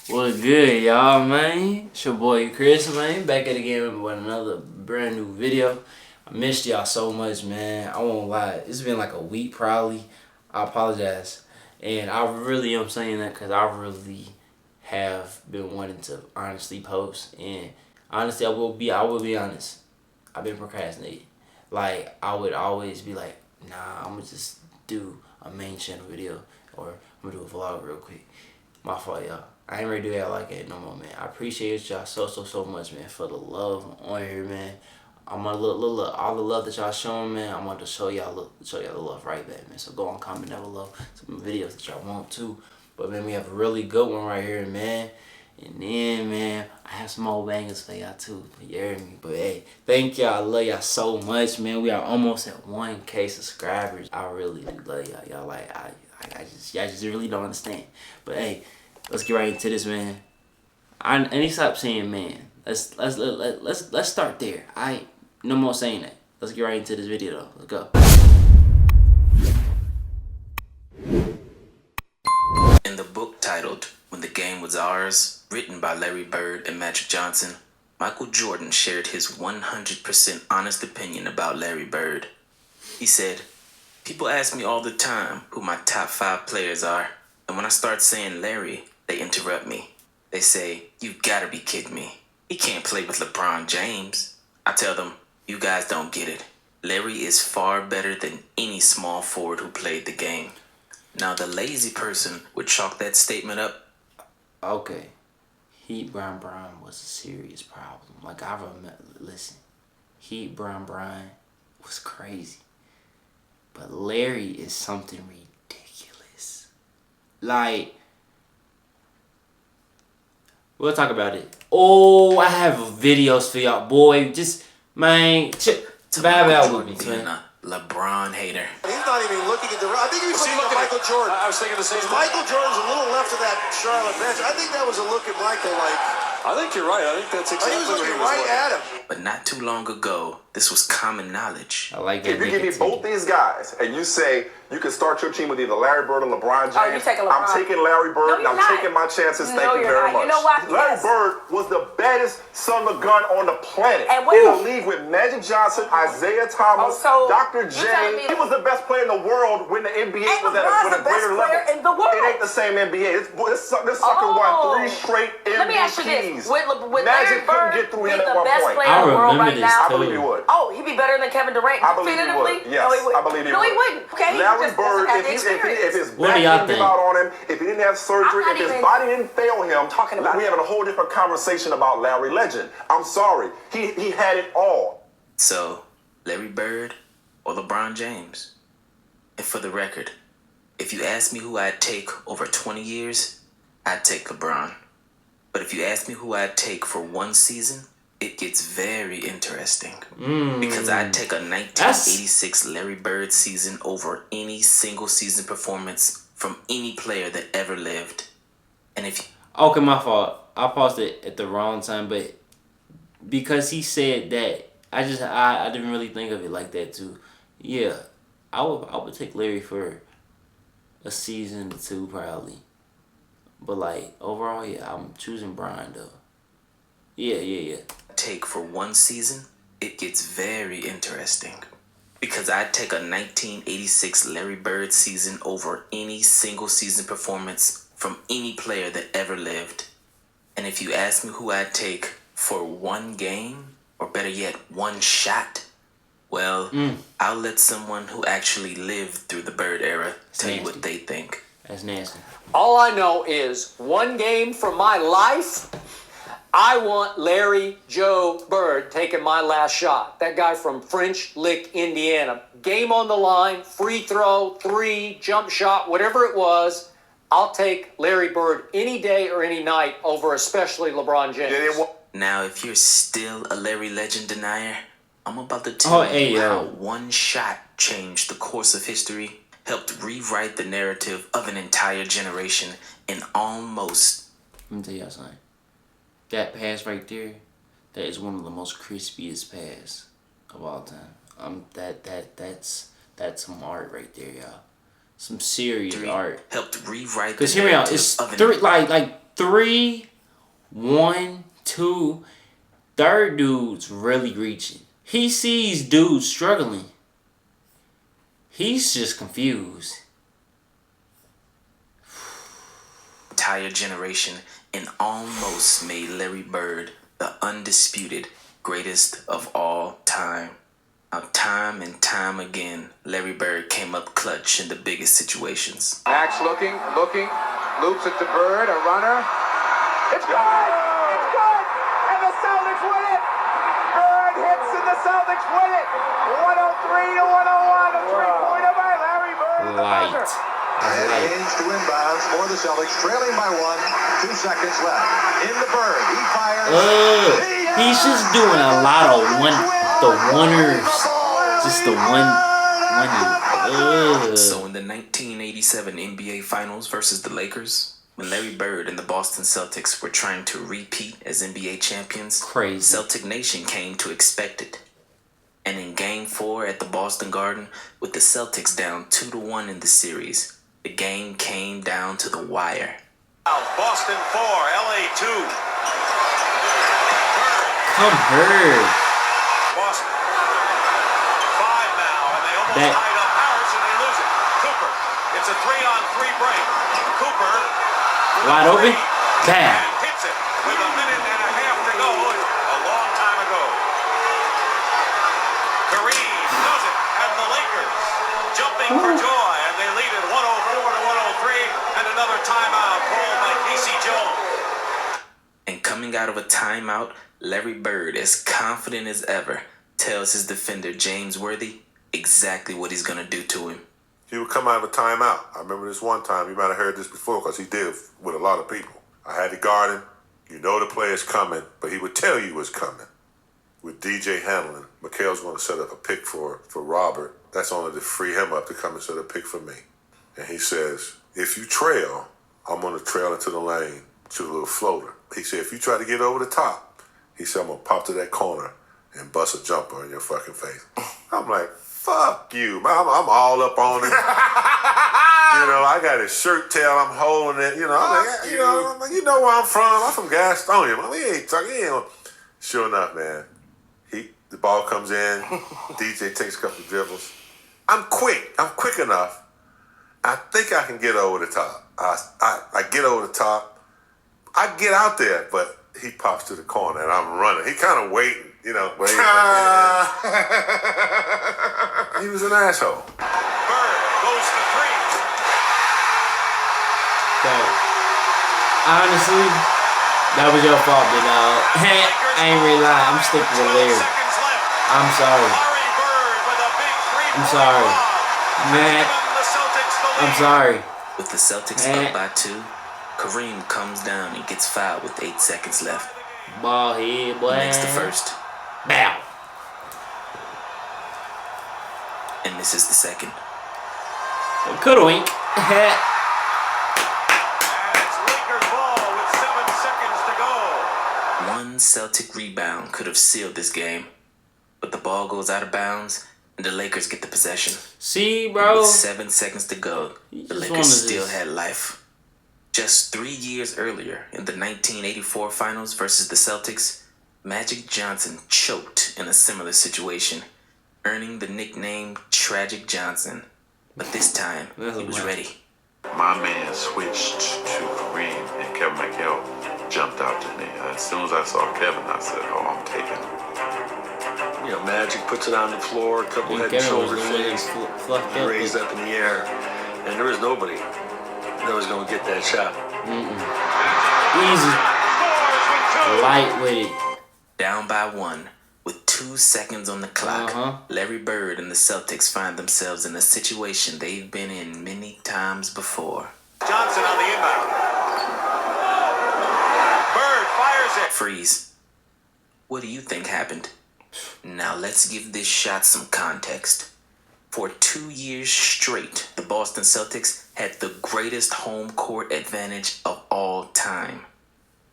What's good, y'all, man? It's your boy Chris, man. Back at it again with another brand new video. I missed y'all so much, man. I won't lie. It's been like a week, probably. I apologize. And I really am saying that because I really have been wanting to honestly post. And honestly, I will be honest. I've been procrastinating. Like, I would always be like, nah, I'm going to just do a main channel video. Or I'm going to do a vlog real quick. My fault, y'all. I ain't ready to do that like that no more, man. I appreciate y'all so much, man, for the love on here, man. I'm gonna look all the love that y'all showing, man. I'm gonna show y'all the love right back, man. So go on, comment down below some videos that y'all want to. But man, we have a really good one right here, man. And then, man, I have some old bangers for y'all too. You hear me? But hey, thank y'all. I love y'all so much, man. We are almost at 1K subscribers. I really do love y'all. Y'all like y'all just really don't understand. But hey, let's get right into this, man. I need to stop saying man. Let's start there. No more saying that. Let's get right into this video though. Let's go. In the book titled When the Game Was Ours, written by Larry Bird and Magic Johnson, Michael Jordan shared his 100% honest opinion about Larry Bird. He said, "People ask me all the time who my top 5 players are, and when I start saying Larry, they interrupt me. They say, 'You gotta be kidding me. He can't play with LeBron James.' I tell them, 'You guys don't get it. Larry is far better than any small forward who played the game.'" Now the lazy person would chalk that statement up. Okay. Heat Brian was a serious problem. Like, I remember, listen, Heat Brian was crazy. But Larry is something ridiculous. Like, we'll talk about it. Oh, I have videos for y'all, boy. Just, man, vibe out with me, man. LeBron hater. He's not even looking at the. I think he was looking at Michael Jordan. I was thinking the same thing. Michael Jordan's a little left of that Charlotte bench. I think that was a look at Michael like. I think you're right. I think that's exactly He was what he looking was right looking. at him. But not too long ago, this was common knowledge. I like that. If you give me both these guys and you say you can start your team with either Larry Bird or LeBron James, Oh, you taking LeBron. I'm taking Larry Bird and I'm taking my chances. No, Thank you you're very not. much. You know what? Larry Yes. Bird was the baddest son of a gun on the planet. And what- In the league with Magic Johnson, Isaiah Thomas, Oh, so Dr. you're telling J. me He was the best player in the world when the NBA And was at LeBron's a the best greater player level. in the world. It ain't the same NBA. This sucker won 3 straight MVPs. Let me ask you this. With Magic Larry couldn't Bird, get through he's him at the one best point. player I in the world remember right this now. I believe he would. Oh, he'd be better than Kevin Durant. I believe he definitively? would. Yes, No, he wouldn't. I believe he No, would. he wouldn't. Okay, Larry just Bird, doesn't have the if experience. his What do back y'all didn't give think? out on him, if he didn't have surgery, I'm not if his even body didn't fail him, talking about we having a whole different conversation about Larry Legend. I'm sorry. He had it all. So, Larry Bird or LeBron James? And for the record, if you ask me who I'd take over 20 years, I'd take LeBron. But if you ask me who I'd take for 1 season, it gets very interesting. Because I'd take a 1986 Larry Bird season over any single season performance from any player that ever lived. And if Okay, my fault. I paused it at the wrong time, but because he said that, I didn't really think of it like that too. Yeah, I would take Larry for a season or 2 probably. But like overall, yeah, I'm choosing Brian though. Yeah. take for 1 season, it gets very interesting. Because I'd take a 1986 Larry Bird season over any single season performance from any player that ever lived. And if you ask me who I'd take for 1 game, or better yet, 1 shot, well, I'll let someone who actually lived through the Bird era tell you what they think. That's nasty. All I know is 1 game from my life, I want Larry Joe Bird taking my last shot. That guy from French Lick, Indiana. Game on the line, free throw, 3, jump shot, whatever it was. I'll take Larry Bird any day or any night over especially LeBron James. Now, if you're still a Larry Legend denier, I'm about to tell you how 1 shot changed the course of history, helped rewrite the narrative of an entire generation, and almost... Let me tell y'all something. That pass right there, that is one of the most crispiest passes of all time. That's some art right there, y'all. some serious art. Helped rewrite. Cause hear me out. It's three, like 3, 1, 2. Third dude's really reaching. He sees dudes struggling. He's just confused. Entire generation and almost made Larry Bird the undisputed greatest of all time. Now, time and time again, Larry Bird came up clutch in the biggest situations. Max looking, loops it to Bird, a runner. It's good! It's good! And the Celtics win it! Bird hits and the Celtics win it! 103 to 101, a three-pointer by Larry Bird. Light. Change to inbounds for the Celtics, trailing by 1, 2 seconds left. In the Bird, he fires. He's just doing a lot of one-ers. Just the one. So in the 1987 NBA Finals versus the Lakers, when Larry Bird and the Boston Celtics were trying to repeat as NBA champions, Crazy. Celtic Nation came to expect it. And in Game 4 at the Boston Garden, with the Celtics down 2-1 in the series, the game came down to the wire. Boston 4, LA 2. Come here. Boston 5 now, and they almost tied up Harris, and they lose it. Cooper, it's a 3-on-3 break. Cooper Wide open. Bam. and hits it with a minute and a half to go. A long time ago. Kareem does it, and the Lakers jumping for joy, and they lead it 104 to 103, and another timeout called by Casey Jones. And coming out of a timeout, Larry Bird, as confident as ever, tells his defender James Worthy exactly what he's gonna do to him. He would come out of a timeout. I remember this one time, you might have heard this before because he did with a lot of people. I had to guard him. You know the player's coming, but he would tell you what's coming. With DJ handling, Mikhail's going to set up a pick for Robert. That's only to free him up to come and set a pick for me. And he says, if you trail, I'm going to trail into the lane to a little floater. He said, if you try to get over the top, he said, I'm going to pop to that corner and bust a jumper in your fucking face. I'm like, fuck you, man. I'm all up on it. You know, I got his shirt tail. I'm holding it. You know, I'm like, you know where I'm from. I'm from Gastonia. Man, we ain't talking. Sure enough, man. The ball comes in. DJ takes a couple of dribbles. I'm quick. I'm quick enough. I think I can get over the top. I get over the top. I get out there, but he pops to the corner and I'm running. He kind of waiting, waiting. He was an asshole. Bird goes for 3. So, honestly, that was your fault, big dog. I ain't really lying. I'm sticking with Larry. I'm sorry. I'm sorry. Man, I'm sorry. With the Celtics up by 2, Kareem comes down and gets fouled with 8 seconds left. Ball head, boy. Makes the first. Bow. And misses the second. Coulda wink. And it's Lakers ball with 7 seconds to go. One Celtic rebound could have sealed this game, but the ball goes out of bounds and the Lakers get the possession. See, bro. With 7 seconds to go, the Lakers still had life. Just 3 years earlier, in the 1984 Finals versus the Celtics, Magic Johnson choked in a similar situation, earning the nickname Tragic Johnson. But this time, he was ready. My man switched to Kareem, and Kevin McHale jumped out to me. As soon as I saw Kevin, I said, oh, I'm taking him. Magic puts it on the floor, a couple head and shoulder fakes, raised up in the air, and there was nobody that was going to get that shot. Easy. Light with it. Down by 1, with 2 seconds on the clock, Larry Bird and the Celtics find themselves in a situation they've been in many times before. Johnson on the inbound. Bird fires it. Freeze. What do you think happened? Now let's give this shot some context. For 2 years straight, the Boston Celtics had the greatest home court advantage of all time.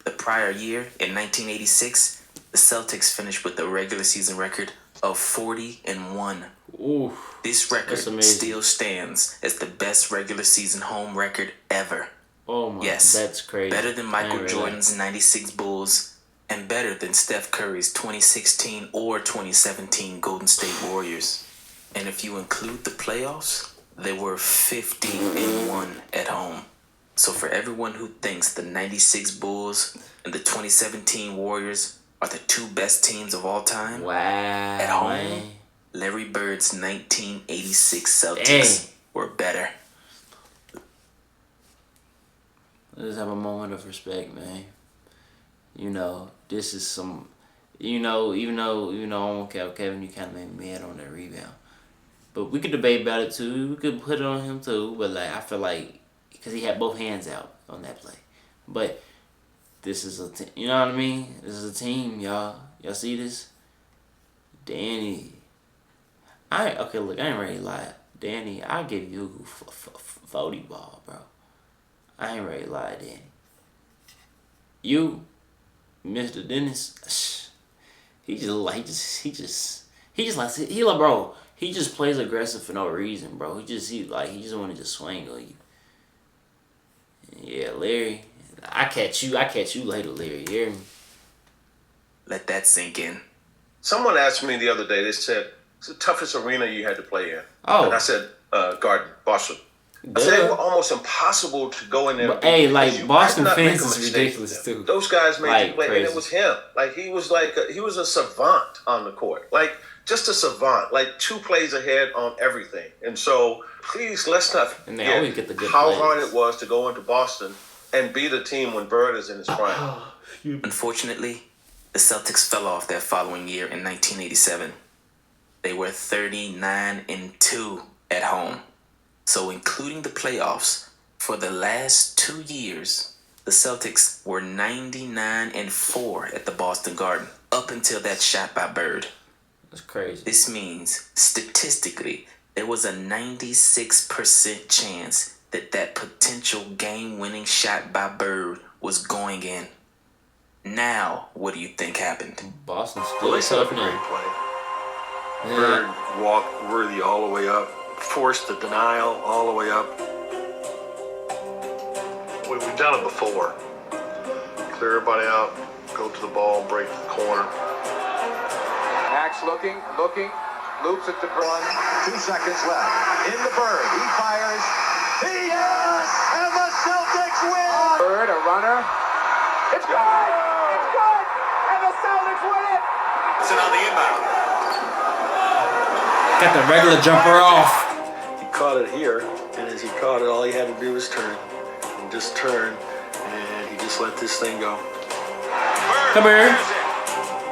The prior year, in 1986, the Celtics finished with a regular season record of 40-1. Ooh, this record still stands as the best regular season home record ever. Oh my, yes, that's crazy. Better than Michael Jordan's 96 Bulls and better than Steph Curry's 2016 or 2017 Golden State Warriors. And if you include the playoffs, they were 50-1 at home. So for everyone who thinks the 96 Bulls and the 2017 Warriors are the two best teams of all time, at home, man. Larry Bird's 1986 Celtics were better. Let's have a moment of respect, man. You know, this is some, even though I won't count Kevin, you kind of made me mad on that rebound. But we could debate about it too. We could put it on him too. But like, I feel like, because he had both hands out on that play. But this is a team, you know what I mean? This is a team, y'all. Y'all see this? Danny. Okay, look, I ain't ready to lie. Danny, I'll give you 40 ball, bro. I ain't ready to lie, Danny. You, Mr. Dennis, he just plays aggressive for no reason, bro. He just want to just swing on you. Yeah, Larry, I catch you later, Larry. You hear me? Let that sink in. Someone asked me the other day, they said, it's the toughest arena you had to play in. Oh. And I said, Garden, Boston. I said it was almost impossible to go in there. But, hey, like, Boston fans is ridiculous, too. Those guys made you play, crazy. and it was him. Like, he was a savant on the court. Like, just a savant. Like, 2 plays ahead on everything. And so, please, let's not forget how hard it was to go into Boston and beat a team when Bird is in his prime. Unfortunately, the Celtics fell off that following year in 1987. They were 39-2 at home. So including the playoffs, for the last 2 years, the Celtics were 99-4 at the Boston Garden, up until that shot by Bird. That's crazy. This means, statistically, there was a 96% chance that potential game-winning shot by Bird was going in. Now, what do you think happened? Boston still tough now. Bird walked Worthy all the way up, forced the denial all the way up. We've done it before. Clear everybody out, go to the ball, break the corner. Max looking, loops it to Bird. 2 seconds left. In the Bird, he fires. Yes! And the Celtics win! Bird, a runner. It's good! It's good! And the Celtics win it! It's on the inbound. Got the regular jumper off. He caught it here, and as he caught it, all he had to do was turn. And just turn, and he just let this thing go. Come here.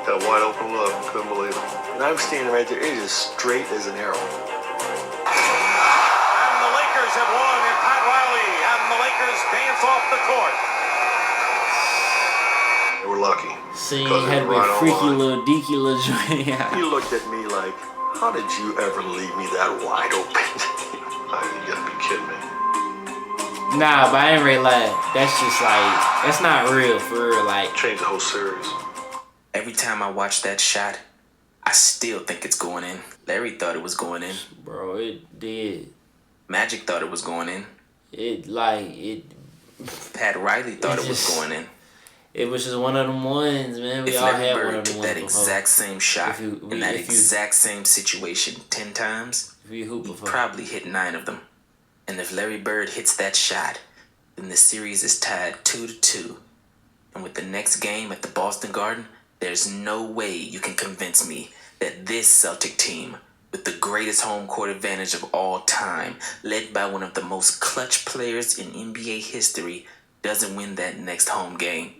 Got a wide open look, couldn't believe it. And I'm standing right there, it is straight as an arrow. And the Lakers have won, and Pat Riley and the Lakers dance off the court. They were lucky. See, you had to be freaky little deaky little joint. He looked at me like, how did you ever leave me that wide open? You gotta be kidding me. Nah, but I ain't really like, that's just like, that's not real, for real, like. Change the whole series. Every time I watch that shot, I still think it's going in. Larry thought it was going in. Bro, it did. Magic thought it was going in. Pat Riley thought it was going in. It was just one of them ones, man. We all had one of them ones. If Larry Bird took that exact same shot in that exact same situation 10 times, he probably hit 9 of them. And if Larry Bird hits that shot, then the series is tied 2-2. And with the next game at the Boston Garden, there's no way you can convince me that this Celtic team, with the greatest home court advantage of all time, led by one of the most clutch players in NBA history, doesn't win that next home game.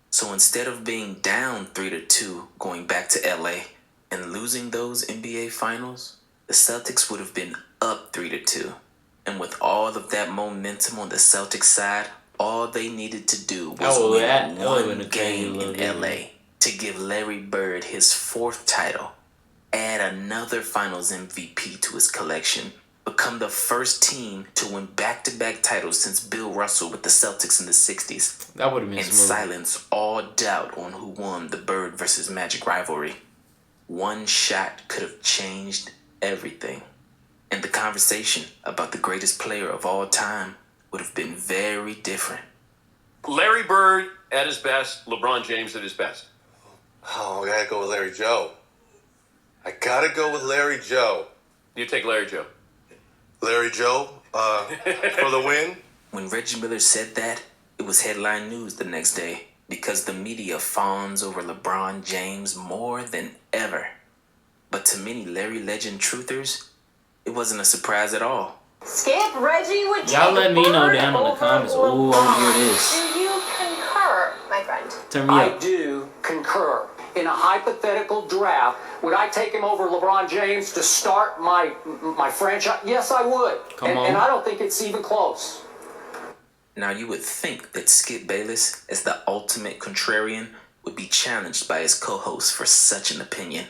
So instead of being down 3-2 going back to LA and losing those NBA finals, the Celtics would have been up 3-2. And with all of that momentum on the Celtics side, all they needed to do was win one game in LA to give Larry Bird his 4th title, add another Finals MVP to his collection, become the first team to win back-to-back titles since Bill Russell with the Celtics in the 60s. That would have been and smooth. Silence all doubt on who won the Bird versus Magic rivalry. One shot could have changed everything. And the conversation about the greatest player of all time would have been very different. Larry Bird at his best, LeBron James at his best. Oh, I gotta go with Larry Joe. I gotta go with Larry Joe. You take Larry Joe. Larry Joe, for the win. When Reggie Miller said that, it was headline news the next day because the media fawns over LeBron James more than ever. But to many Larry Legend truthers, it wasn't a surprise at all. Skip, Reggie would y'all let me know down in the comments. Ooh, I want to hear this. Do you concur, my friend? Turn me I up. do concur. In a hypothetical draft, would I take him over LeBron James to start my franchise? Yes, I would. Come on. And I don't think it's even close. Now you would think that Skip Bayless, as the ultimate contrarian, would be challenged by his co-host for such an opinion.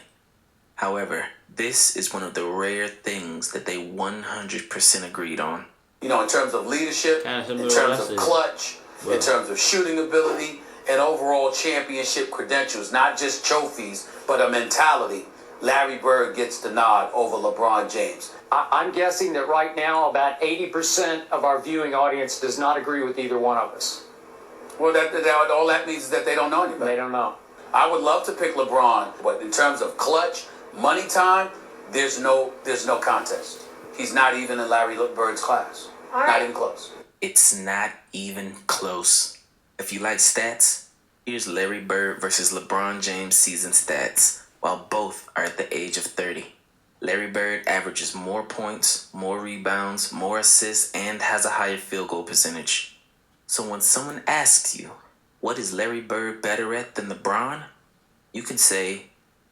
However, this is one of the rare things that they 100% agreed on. You know, in terms of leadership, in terms of clutch, in terms of shooting ability, and overall championship credentials, not just trophies, but a mentality, Larry Bird gets the nod over LeBron James. I'm guessing that right now about 80% of our viewing audience does not agree with either one of us. Well, all that means is that they don't know anybody. They don't know. I would love to pick LeBron, but in terms of clutch, money time, there's no contest. He's not even in Larry Bird's class. Not even close. It's not even close. If you like stats, here's Larry Bird versus LeBron James season stats, while both are at the age of 30. Larry Bird averages more points, more rebounds, more assists, and has a higher field goal percentage. So when someone asks you, what is Larry Bird better at than LeBron? You can say,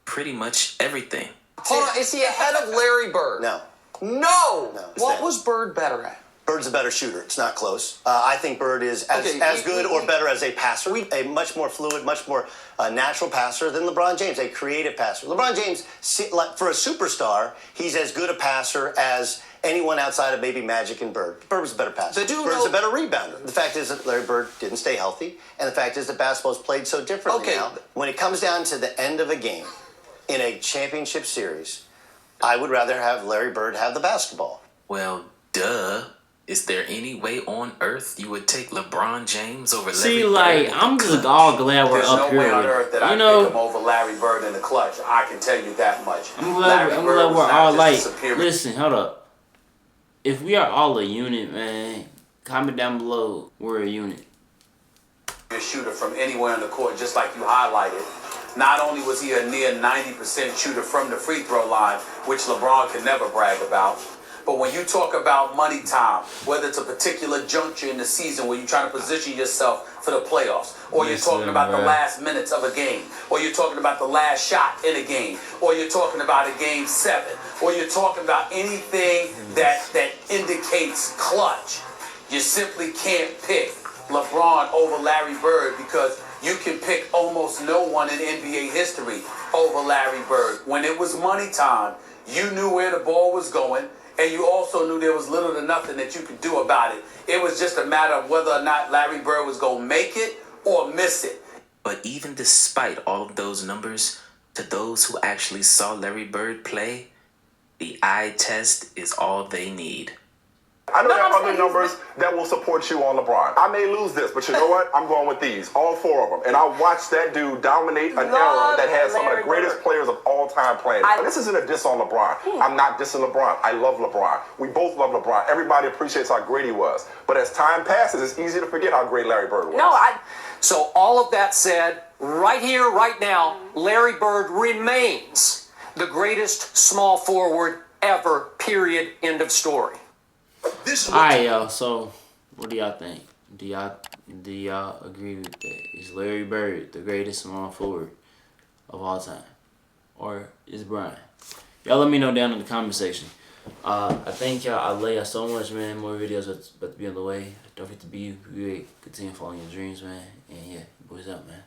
pretty much everything. Hold on, is he ahead of Larry Bird? No. No! What was Bird better at? Bird's a better shooter. It's not close. I think Bird is as good or better as a passer, a much more fluid, much more natural passer than LeBron James, a creative passer. LeBron James, for a superstar, he's as good a passer as anyone outside of maybe Magic and Bird. Bird was a better passer. Bird's a better rebounder. The fact is that Larry Bird didn't stay healthy, and the fact is that basketball is played so differently now. When it comes down to the end of a game in a championship series, I would rather have Larry Bird have the basketball. Well, duh. Is there any way on earth you would take LeBron James over Larry Bird? See, like, I'm just all glad we're up here. There's no way on earth that I pick him over Larry Bird in the clutch. I can tell you that much. I'm glad we're all like, listen, hold up. If we are all a unit, man, comment down below, we're a unit. A shooter from anywhere on the court, just like you highlighted. Not only was he a near 90% shooter from the free throw line, which LeBron can never brag about, but when you talk about money time, whether it's a particular juncture in the season where you're trying to position yourself for the playoffs, or you're talking about the last minutes of a game, or you're talking about the last shot in a game, or you're talking about a game 7, or you're talking about anything that indicates clutch, you simply can't pick LeBron over Larry Bird because you can pick almost no one in NBA history over Larry Bird. When it was money time, you knew where the ball was going, and you also knew there was little to nothing that you could do about it. It was just a matter of whether or not Larry Bird was going to make it or miss it. But even despite all of those numbers, to those who actually saw Larry Bird play, the eye test is all they need. I know there are other numbers that will support you on LeBron. I may lose this, but you know what? I'm going with these, all 4 of them. And I watched that dude dominate an era that has some of the greatest players of all time playing. This isn't a diss on LeBron. I'm not dissing LeBron. I love LeBron. We both love LeBron. Everybody appreciates how great he was. But as time passes, it's easy to forget how great Larry Bird was. So all of that said, right here, right now, Larry Bird remains the greatest small forward ever, period, end of story. Alright, y'all, so what do y'all think? Do y'all agree with that? Is Larry Bird the greatest small forward of all time? Or is Brian? Y'all let me know down in the comment section. I thank y'all. I love y'all so much, man. More videos about to be on the way. Don't forget to be great. Continue following your dreams, man. And yeah, boys out, man.